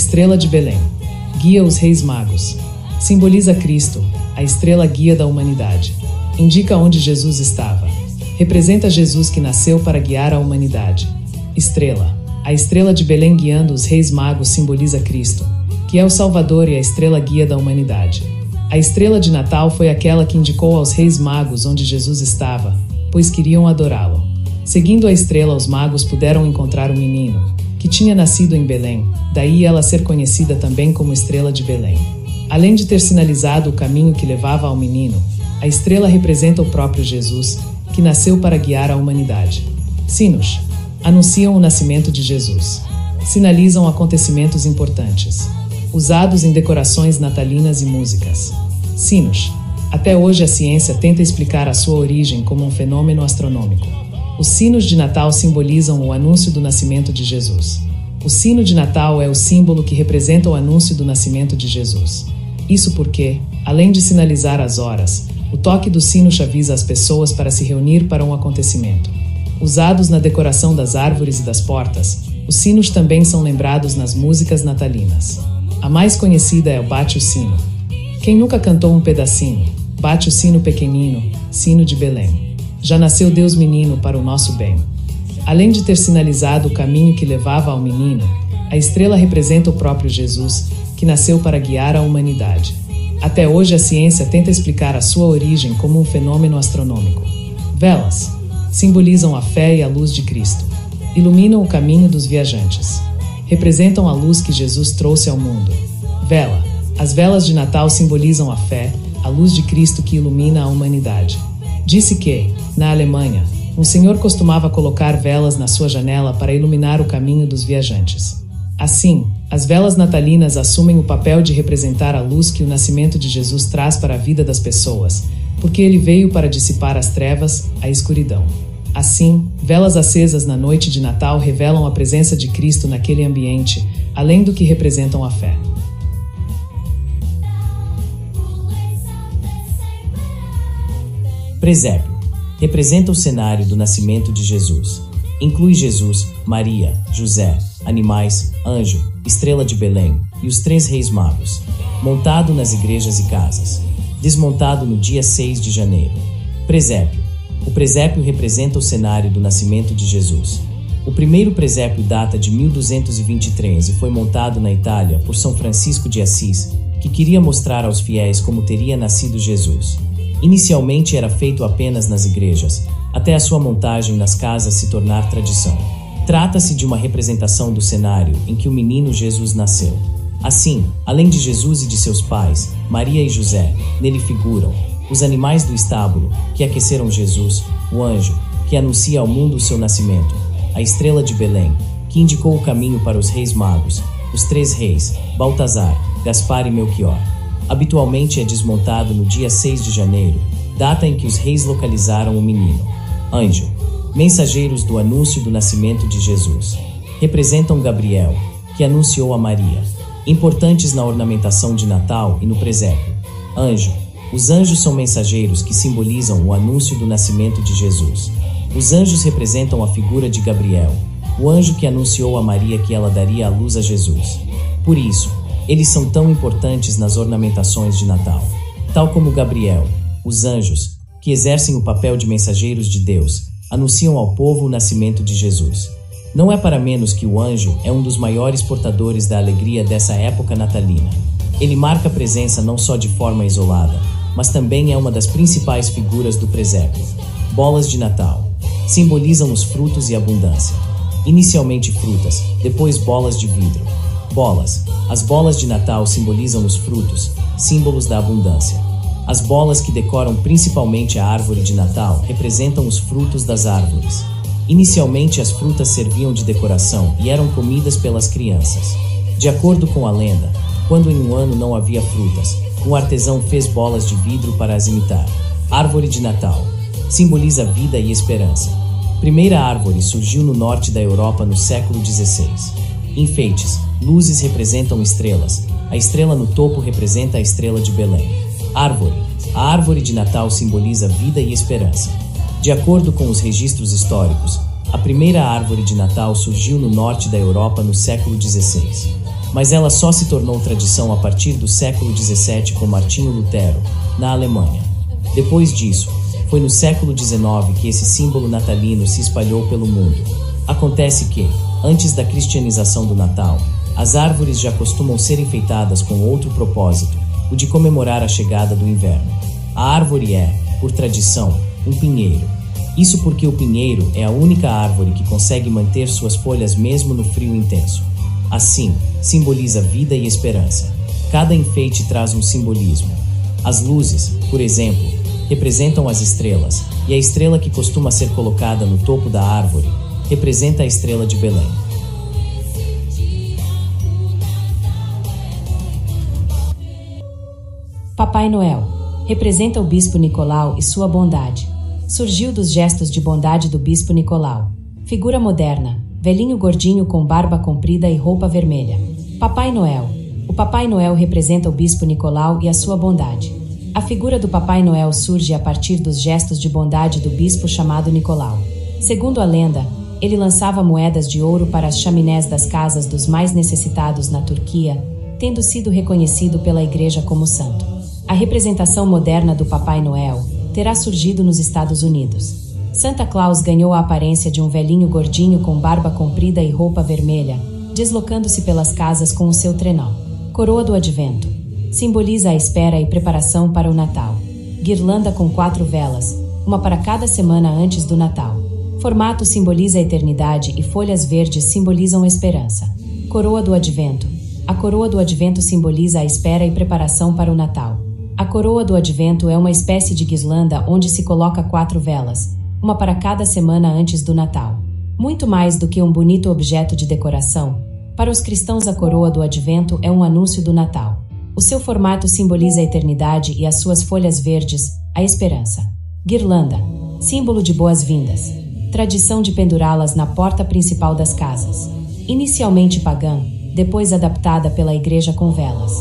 estrela de Belém guia os reis magos. Simboliza Cristo, a estrela guia da humanidade. Indica onde Jesus estava. Representa Jesus que nasceu para guiar a humanidade. Estrela. A estrela de Belém guiando os reis magos simboliza Cristo, que é o Salvador e a estrela guia da humanidade. A estrela de Natal foi aquela que indicou aos reis magos onde Jesus estava, pois queriam adorá-lo. Seguindo a estrela, os magos puderam encontrar o menino, que tinha nascido em Belém, daí ela ser conhecida também como Estrela de Belém. Além de ter sinalizado o caminho que levava ao menino, a estrela representa o próprio Jesus, que nasceu para guiar a humanidade. Sinos anunciam o nascimento de Jesus. Sinalizam acontecimentos importantes, usados em decorações natalinas e músicas. Sinos. Até hoje a ciência tenta explicar a sua origem como um fenômeno astronômico. Os sinos de Natal simbolizam o anúncio do nascimento de Jesus. O sino de Natal é o símbolo que representa o anúncio do nascimento de Jesus. Isso porque, além de sinalizar as horas, o toque do sino avisa as pessoas para se reunir para um acontecimento. Usados na decoração das árvores e das portas, os sinos também são lembrados nas músicas natalinas. A mais conhecida é o Bate o Sino. Quem nunca cantou um pedacinho? Bate o sino pequenino, sino de Belém. Já nasceu Deus menino para o nosso bem. Além de ter sinalizado o caminho que levava ao menino, a estrela representa o próprio Jesus, que nasceu para guiar a humanidade. Até hoje a ciência tenta explicar a sua origem como um fenômeno astronômico. Velas simbolizam a fé e a luz de Cristo. Iluminam o caminho dos viajantes. Representam a luz que Jesus trouxe ao mundo. Vela. As velas de Natal simbolizam a fé, a luz de Cristo que ilumina a humanidade. Disse que, na Alemanha, um senhor costumava colocar velas na sua janela para iluminar o caminho dos viajantes. Assim, as velas natalinas assumem o papel de representar a luz que o nascimento de Jesus traz para a vida das pessoas, porque ele veio para dissipar as trevas, a escuridão. Assim, velas acesas na noite de Natal revelam a presença de Cristo naquele ambiente, além do que representam a fé. Presépio. Representa o cenário do nascimento de Jesus. Inclui Jesus, Maria, José, animais, anjo, estrela de Belém e os 3 reis magos. Montado nas igrejas e casas. Desmontado no dia 6 de janeiro. Presépio. O presépio representa o cenário do nascimento de Jesus. O primeiro presépio data de 1223 e foi montado na Itália por São Francisco de Assis, que queria mostrar aos fiéis como teria nascido Jesus. Inicialmente era feito apenas nas igrejas, até a sua montagem nas casas se tornar tradição. Trata-se de uma representação do cenário em que o menino Jesus nasceu. Assim, além de Jesus e de seus pais, Maria e José, nele figuram os animais do estábulo, que aqueceram Jesus, o anjo, que anuncia ao mundo o seu nascimento, a estrela de Belém, que indicou o caminho para os reis magos, os 3 reis, Baltazar, Gaspar e Melquior. Habitualmente é desmontado no dia 6 de janeiro, data em que os reis localizaram o menino. Anjo. Mensageiros do anúncio do nascimento de Jesus. Representam Gabriel, que anunciou a Maria. Importantes na ornamentação de Natal e no presépio. Anjo. Os anjos são mensageiros que simbolizam o anúncio do nascimento de Jesus. Os anjos representam a figura de Gabriel, o anjo que anunciou a Maria que ela daria à luz a Jesus. Por isso, eles são tão importantes nas ornamentações de Natal. Tal como Gabriel, os anjos, que exercem o papel de mensageiros de Deus, anunciam ao povo o nascimento de Jesus. Não é para menos que o anjo é um dos maiores portadores da alegria dessa época natalina. Ele marca presença não só de forma isolada, mas também é uma das principais figuras do presépio. Bolas de Natal. Simbolizam os frutos e abundância. Inicialmente frutas, depois bolas de vidro. Bolas. As bolas de Natal simbolizam os frutos, símbolos da abundância. As bolas que decoram principalmente a árvore de Natal representam os frutos das árvores. Inicialmente as frutas serviam de decoração e eram comidas pelas crianças. De acordo com a lenda, quando em um ano não havia frutas, um artesão fez bolas de vidro para as imitar. Árvore de Natal. Simboliza vida e esperança. Primeira árvore surgiu no norte da Europa no século XVI. Enfeites. Luzes representam estrelas. A estrela no topo representa a estrela de Belém. Árvore. A árvore de Natal simboliza vida e esperança. De acordo com os registros históricos, a primeira árvore de Natal surgiu no norte da Europa no século XVI. mas ela só se tornou tradição a partir do século XVII com Martinho Lutero, na Alemanha. Depois disso, foi no século XIX que esse símbolo natalino se espalhou pelo mundo. Acontece que, antes da cristianização do Natal, as árvores já costumam ser enfeitadas com outro propósito, o de comemorar a chegada do inverno. A árvore é, por tradição, um pinheiro. Isso porque o pinheiro é a única árvore que consegue manter suas folhas mesmo no frio intenso. Assim, simboliza vida e esperança. Cada enfeite traz um simbolismo. As luzes, por exemplo, representam as estrelas, e a estrela que costuma ser colocada no topo da árvore representa a estrela de Belém. Papai Noel representa o Bispo Nicolau e sua bondade. Surgiu dos gestos de bondade do Bispo Nicolau. Figura moderna, velhinho gordinho com barba comprida e roupa vermelha. Papai Noel. O Papai Noel representa o Bispo Nicolau e a sua bondade. A figura do Papai Noel surge a partir dos gestos de bondade do bispo chamado Nicolau. Segundo a lenda, ele lançava moedas de ouro para as chaminés das casas dos mais necessitados na Turquia, tendo sido reconhecido pela Igreja como santo. A representação moderna do Papai Noel terá surgido nos Estados Unidos. Santa Claus ganhou a aparência de um velhinho gordinho com barba comprida e roupa vermelha, deslocando-se pelas casas com o seu trenó. Coroa do Advento simboliza a espera e preparação para o Natal. Guirlanda com 4 velas, uma para cada semana antes do Natal. Formato simboliza a eternidade e folhas verdes simbolizam esperança. Coroa do Advento. A coroa do Advento simboliza a espera e preparação para o Natal. A coroa do Advento é uma espécie de guirlanda onde se coloca 4 velas, uma para cada semana antes do Natal. Muito mais do que um bonito objeto de decoração, para os cristãos a coroa do Advento é um anúncio do Natal. O seu formato simboliza a eternidade e as suas folhas verdes, a esperança. Guirlanda, símbolo de boas-vindas. Tradição de pendurá-las na porta principal das casas. Inicialmente pagã, depois adaptada pela igreja com velas.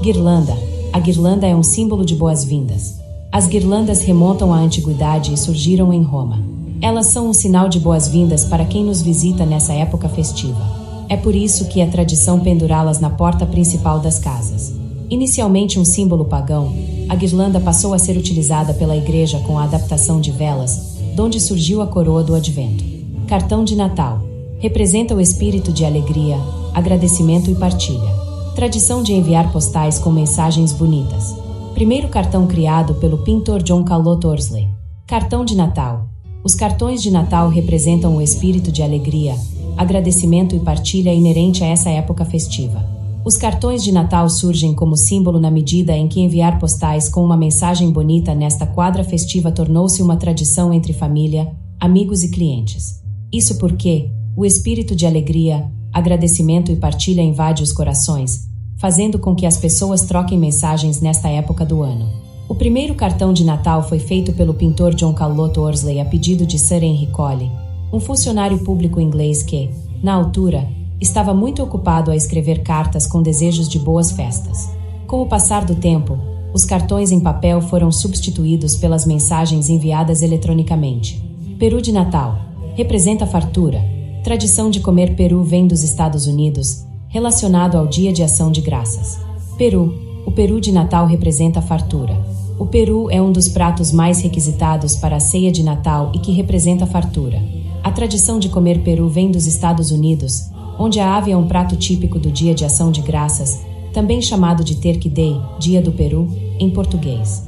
Guirlanda. A guirlanda é um símbolo de boas-vindas. As guirlandas remontam à antiguidade e surgiram em Roma. Elas são um sinal de boas-vindas para quem nos visita nessa época festiva. É por isso que é tradição pendurá-las na porta principal das casas. Inicialmente um símbolo pagão, a guirlanda passou a ser utilizada pela igreja com a adaptação de velas, donde surgiu a coroa do Advento. Cartão de Natal. Representa o espírito de alegria, agradecimento e partilha. Tradição de enviar postais com mensagens bonitas. Primeiro cartão criado pelo pintor John Carlot Horsley. Cartão de Natal. Os cartões de Natal representam o espírito de alegria, agradecimento e partilha inerente a essa época festiva. Os cartões de Natal surgem como símbolo na medida em que enviar postais com uma mensagem bonita nesta quadra festiva tornou-se uma tradição entre família, amigos e clientes. Isso porque o espírito de alegria, agradecimento e partilha invade os corações, fazendo com que as pessoas troquem mensagens nesta época do ano. O primeiro cartão de Natal foi feito pelo pintor John Carlot Horsley a pedido de Sir Henry Cole, um funcionário público inglês que, na altura, estava muito ocupado a escrever cartas com desejos de boas festas. Com o passar do tempo, os cartões em papel foram substituídos pelas mensagens enviadas eletronicamente. Peru de Natal. Representa fartura. Tradição de comer peru vem dos Estados Unidos, relacionado ao Dia de Ação de Graças. Peru. O peru de Natal representa fartura. O peru é um dos pratos mais requisitados para a ceia de Natal e que representa fartura. A tradição de comer peru vem dos Estados Unidos, onde a ave é um prato típico do Dia de Ação de Graças, também chamado de Turkey Day, Dia do Peru, em português.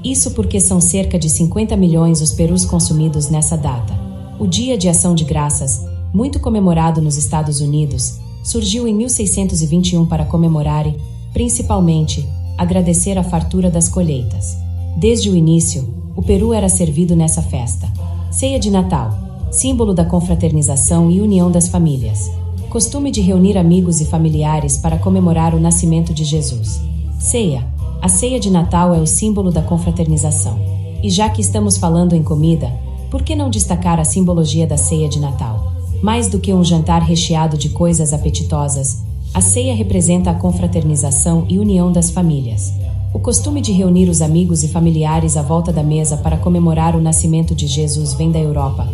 Isso porque são cerca de 50 milhões os perus consumidos nessa data. O Dia de Ação de Graças, muito comemorado nos Estados Unidos, surgiu em 1621 para comemorar e, principalmente, agradecer a fartura das colheitas. Desde o início, o peru era servido nessa festa. Ceia de Natal, símbolo da confraternização e união das famílias. Costume de reunir amigos e familiares para comemorar o nascimento de Jesus. Ceia. A ceia de Natal é o símbolo da confraternização. E já que estamos falando em comida, por que não destacar a simbologia da ceia de Natal? Mais do que um jantar recheado de coisas apetitosas, a ceia representa a confraternização e união das famílias. O costume de reunir os amigos e familiares à volta da mesa para comemorar o nascimento de Jesus vem da Europa,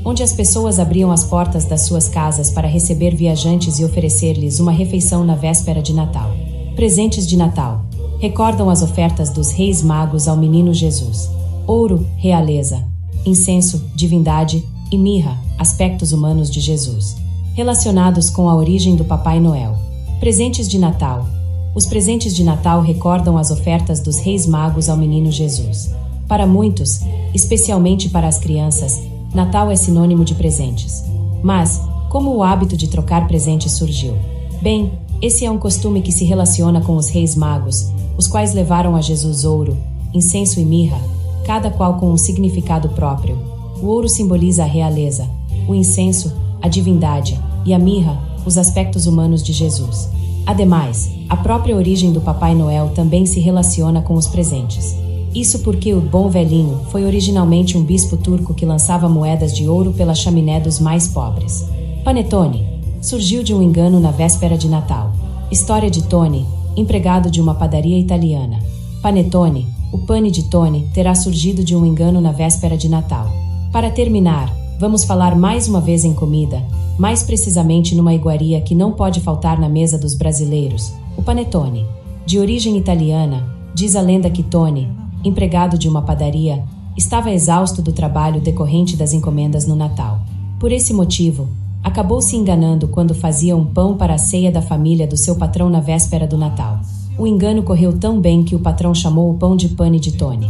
onde as pessoas abriam as portas das suas casas para receber viajantes e oferecer-lhes uma refeição na véspera de Natal. Presentes de Natal recordam as ofertas dos Reis Magos ao menino Jesus. Ouro, realeza; incenso, divindade; e mirra, aspectos humanos de Jesus, relacionados com a origem do Papai Noel. Presentes de Natal. Os presentes de Natal recordam as ofertas dos Reis Magos ao menino Jesus. Para muitos, especialmente para as crianças, Natal é sinônimo de presentes. Mas, como o hábito de trocar presentes surgiu? Bem, esse é um costume que se relaciona com os Reis Magos, os quais levaram a Jesus ouro, incenso e mirra, cada qual com um significado próprio. O ouro simboliza a realeza, o incenso, a divindade, e a mirra, os aspectos humanos de Jesus. Ademais, a própria origem do Papai Noel também se relaciona com os presentes. Isso porque o Bom Velhinho foi originalmente um bispo turco que lançava moedas de ouro pela chaminé dos mais pobres. Panetone surgiu de um engano na véspera de Natal. História de Tony, empregado de uma padaria italiana. Panetone, o pane de Tony, terá surgido de um engano na véspera de Natal. Para terminar, vamos falar mais uma vez em comida, mais precisamente numa iguaria que não pode faltar na mesa dos brasileiros, o panetone. De origem italiana, diz a lenda que Tony, empregado de uma padaria, estava exausto do trabalho decorrente das encomendas no Natal. Por esse motivo, acabou se enganando quando fazia um pão para a ceia da família do seu patrão na véspera do Natal. O engano correu tão bem que o patrão chamou o pão de pane de Tony.